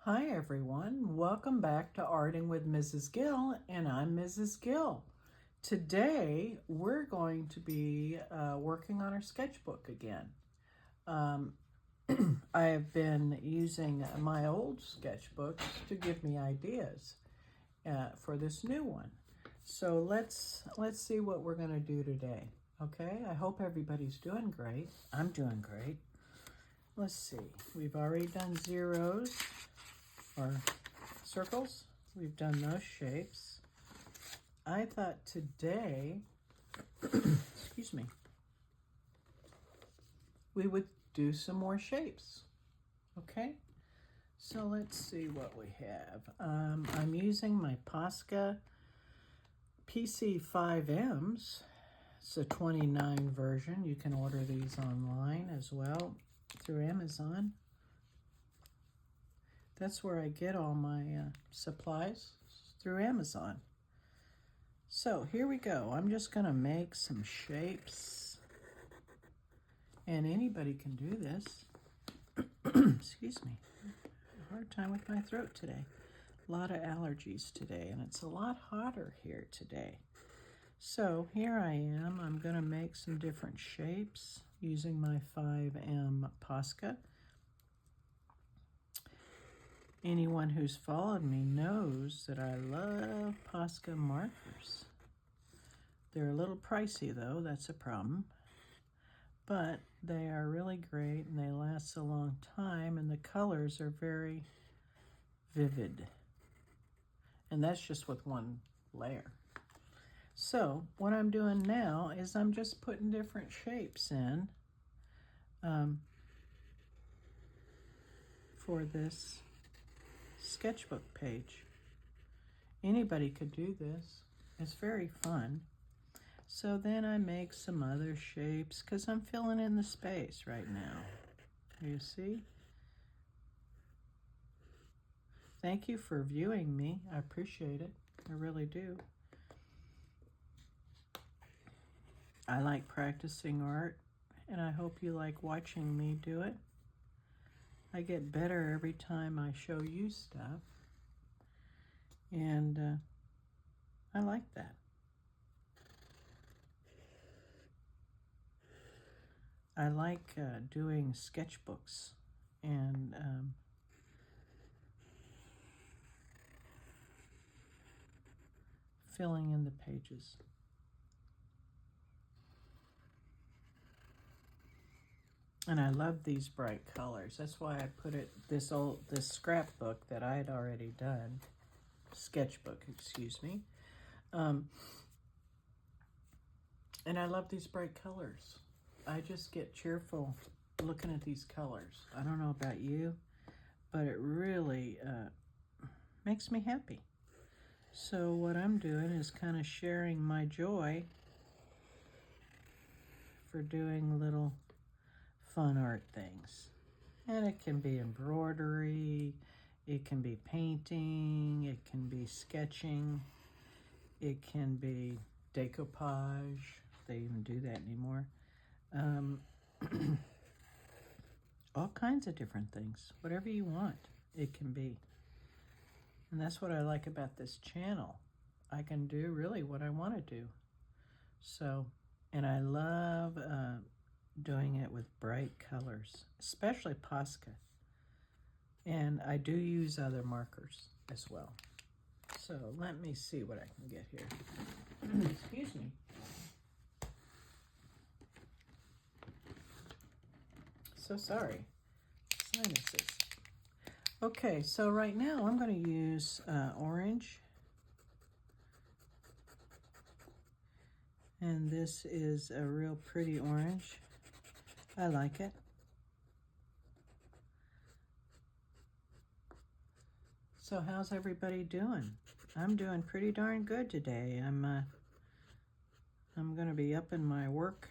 Hi everyone, welcome back to Arting with Mrs. Gill, and I'm Mrs. Gill. Today we're going to be working on our sketchbook again. I have been using my old sketchbooks to give me ideas for this new one. So let's see what we're going to do today. Okay, I hope everybody's doing great. I'm doing great. Let's see, we've already done zeros or circles. We've done those shapes. I thought today, excuse me, we would do some more shapes. Okay, so let's see what we have. I'm using my Posca PC5Ms. It's a 29 version. You can order these online as well through Amazon. That's where I get all my supplies, through Amazon. So here we go. I'm just going to make some shapes. And anybody can do this. Excuse me. A hard time with my throat today. A lot of allergies today, and it's a lot hotter here today. So here I am. I'm going to make some different shapes using my 5M Posca. Anyone who's followed me knows that I love Posca markers. They're a little pricey though, that's a problem. But they are really great and they last a long time, and the colors are very vivid. And that's just with one layer. So what I'm doing now is I'm just putting different shapes in for this sketchbook page. Anybody could do this. It's very fun. So then I make some other shapes because I'm filling in the space right now. You see? Thank you for viewing me. I appreciate it. I really do. I like practicing art, and I hope you like watching me do it. I get better every time I show you stuff, and I like that. I like doing sketchbooks and filling in the pages. And I love these bright colors. That's why I put it this scrapbook that I had already done, sketchbook, excuse me. And I love these bright colors. I just get cheerful looking at these colors. I don't know about you, but it really makes me happy. So what I'm doing is kind of sharing my joy for doing little fun art things. And it can be embroidery, it can be painting, it can be sketching, it can be decoupage. They even do that anymore. All kinds of different things. Whatever you want, it can be. And that's what I like about this channel. I can do really what I want to do. So, and I love doing it with bright colors, especially Posca. And I do use other markers as well. So let me see what I can get here. Excuse me. So sorry. Sinuses. Okay, so right now I'm going to use orange. And this is a real pretty orange. I like it. So how's everybody doing? I'm doing pretty darn good today. I'm going to be upping my work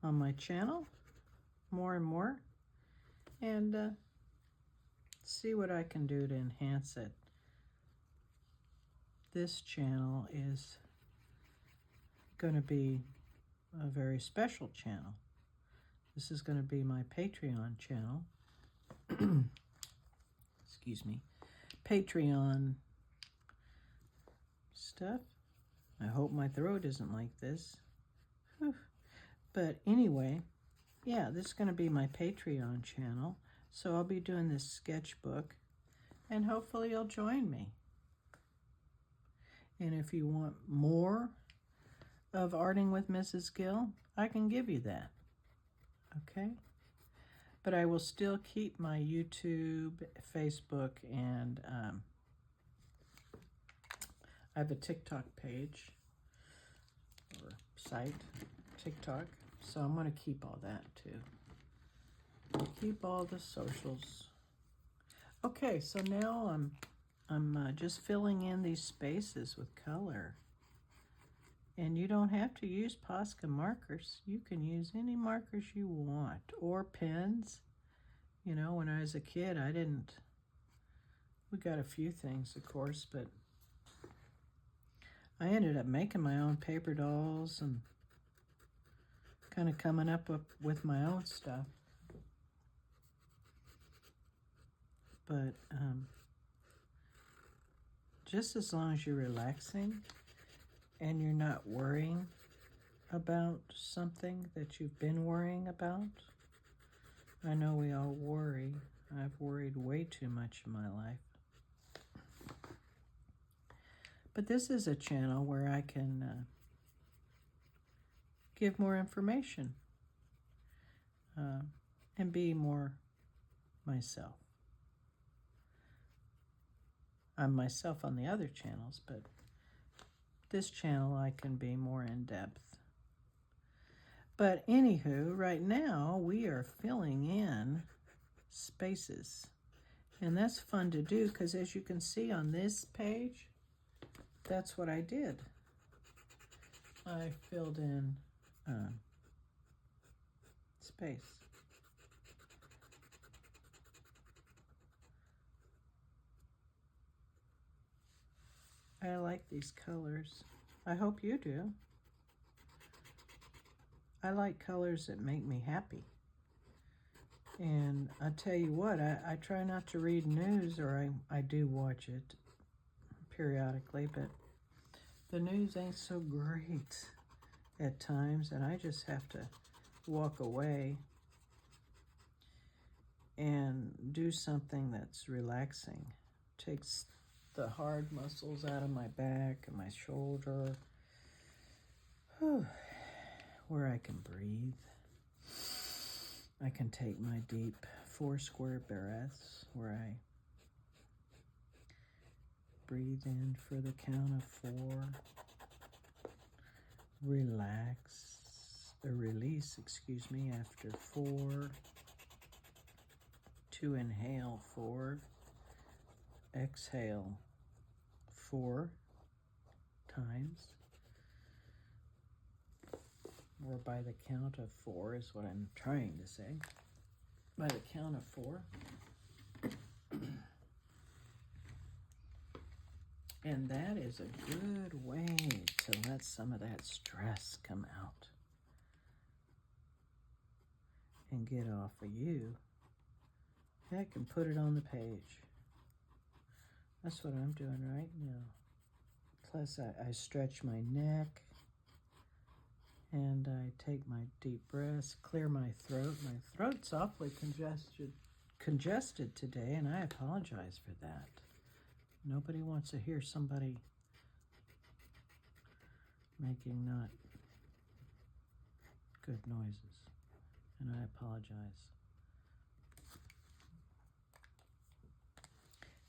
on my channel more and more, and see what I can do to enhance it. This channel is going to be a very special channel. This is going to be my Patreon channel. excuse me, Patreon stuff. I hope my throat isn't like this. Whew. But anyway, yeah, this is going to be my Patreon channel. So I'll be doing this sketchbook, and hopefully you'll join me. And if you want more of Arting with Mrs. Gill, I can give you that. Okay? But I will still keep my YouTube, Facebook, and I have a TikTok page or site, TikTok. So I'm going to keep all that too. Keep all the socials. Okay, so now I'm just filling in these spaces with color. And you don't have to use Posca markers. You can use any markers you want, or pens. You know, when I was a kid, we got a few things, of course, but I ended up making my own paper dolls and kind of coming up with my own stuff. But just as long as you're relaxing and you're not worrying about something that you've been worrying about. I know we all worry. I've worried way too much in my life. But this is a channel where I can give more information and be more myself. I'm myself on the other channels, but this channel I can be more in depth. But anywho, right now we are filling in spaces. And that's fun to do because as you can see on this page, that's what I did. I filled in space. I like these colors. I hope you do. I like colors that make me happy. And I tell you what, I try not to read news, or I do watch it periodically, but the news ain't so great at times, and I just have to walk away and do something that's relaxing. Takes the hard muscles out of my back and my shoulder. Whew. Where I can breathe. I can take my deep 4 square breaths where I breathe in for the count of 4. Release, after 4. To inhale 4. Exhale 4 times. Or by the count of 4 is what I'm trying to say. By the count of 4. And that is a good way to let some of that stress come out and get off of you. Heck, and put it on the page. That's what I'm doing right now. Plus, I stretch my neck. And I take my deep breaths, clear my throat. My throat's awfully congested today, and I apologize for that. Nobody wants to hear somebody making not good noises, and I apologize.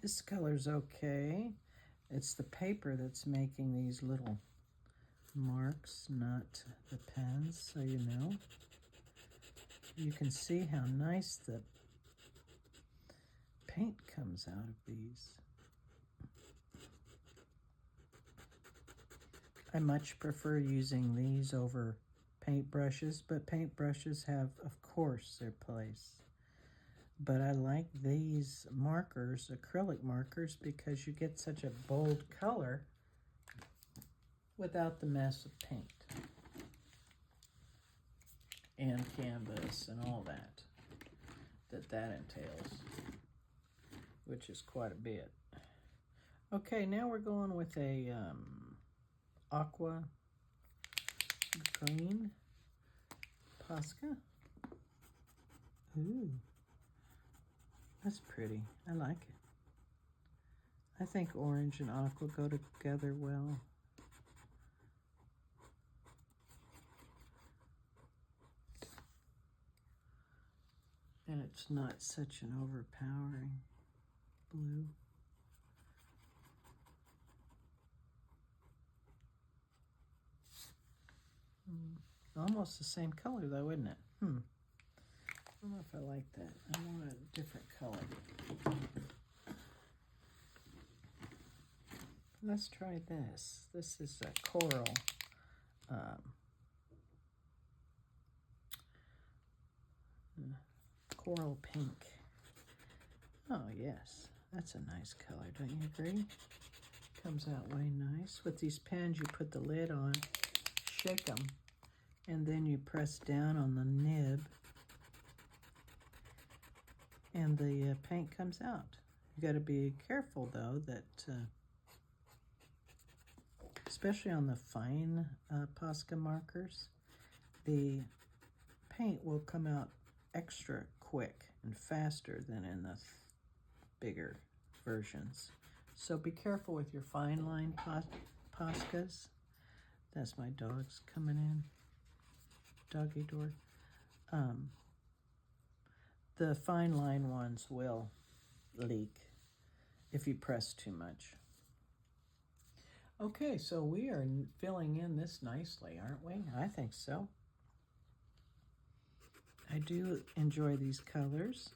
This color's okay. It's the paper that's making these little marks, not the pens, so you know. You can see how nice the paint comes out of these. I much prefer using these over paintbrushes, but paintbrushes have, of course, their place. But I like these markers, acrylic markers, because you get such a bold color without the mess of paint and canvas and all that entails. which is quite a bit. Okay, now we're going with a aqua green Posca. Ooh, that's pretty. I like it. I think orange and aqua go together well. And it's not such an overpowering blue. Almost the same color though, isn't it? I don't know if I like that. I want a different color. Let's try this. This is a coral. Coral pink. Oh yes, that's a nice color, don't you agree? Comes out way nice. With these pens, you put the lid on, shake them, and then you press down on the nib, and the paint comes out. You got to be careful though that, especially on the fine Posca markers, the paint will come out extra quick and faster than in the bigger versions. So be careful with your fine line Poscas. That's my dogs coming in. Doggy door. The fine line ones will leak if you press too much. Okay, so we are filling in this nicely, aren't we? I think so. I do enjoy these colors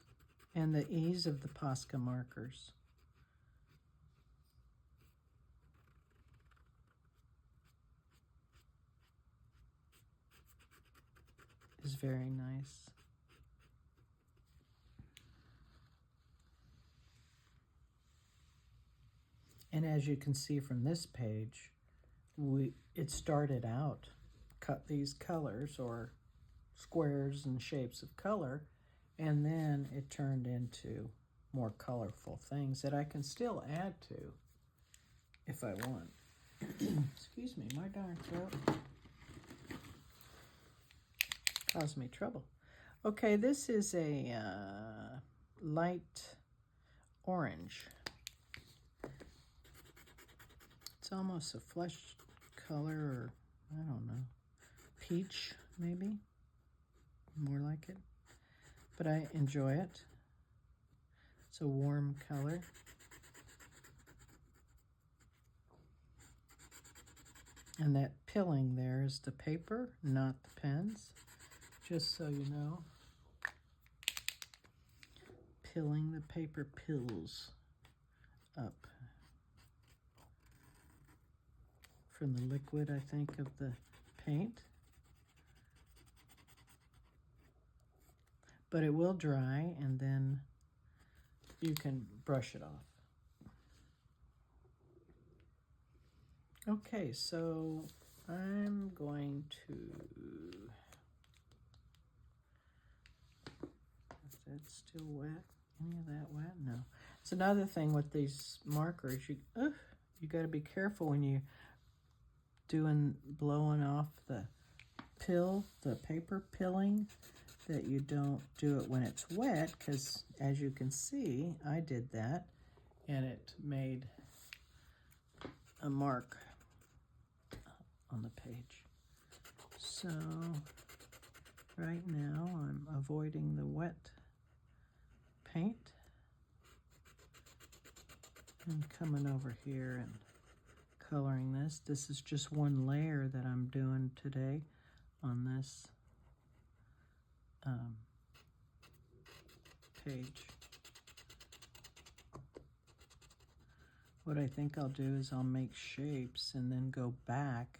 and the ease of the Posca markers. Is very nice. And as you can see from this page, it started out, cut these colors or squares and shapes of color, and then it turned into more colorful things that I can still add to if I want. Excuse me, my darn throat caused me trouble. Okay, this is a light orange. It's almost a flesh color, or I don't know, peach maybe, more like it, but I enjoy it. It's a warm color. And that pilling there is the paper, not the pens, just so you know. Pilling, the paper pills up from the liquid, I think, of the paint. But it will dry, and then you can brush it off. Okay, so I'm going to, is that still wet? Any of that wet? No. It's another thing with these markers, you got to be careful when you blowing off the paper pilling, that you don't do it when it's wet, because as you can see, I did that and it made a mark on the page. So right now I'm avoiding the wet paint and coming over here and coloring this. This is just one layer that I'm doing today on this page. What I think I'll do is I'll make shapes and then go back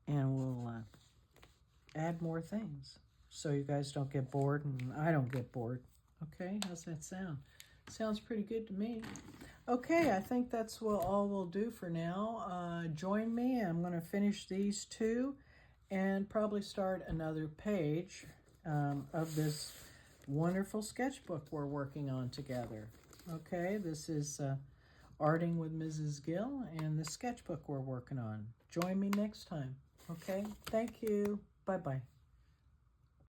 and we'll add more things so you guys don't get bored and I don't get bored. Okay, how's that sound? Sounds pretty good to me. Okay, I think that's all we'll do for now. Join me. I'm going to finish these two and probably start another page of this wonderful sketchbook we're working on together. Okay, this is Arting with Mrs. Gill and the sketchbook we're working on. Join me next time. Okay, thank you. Bye-bye.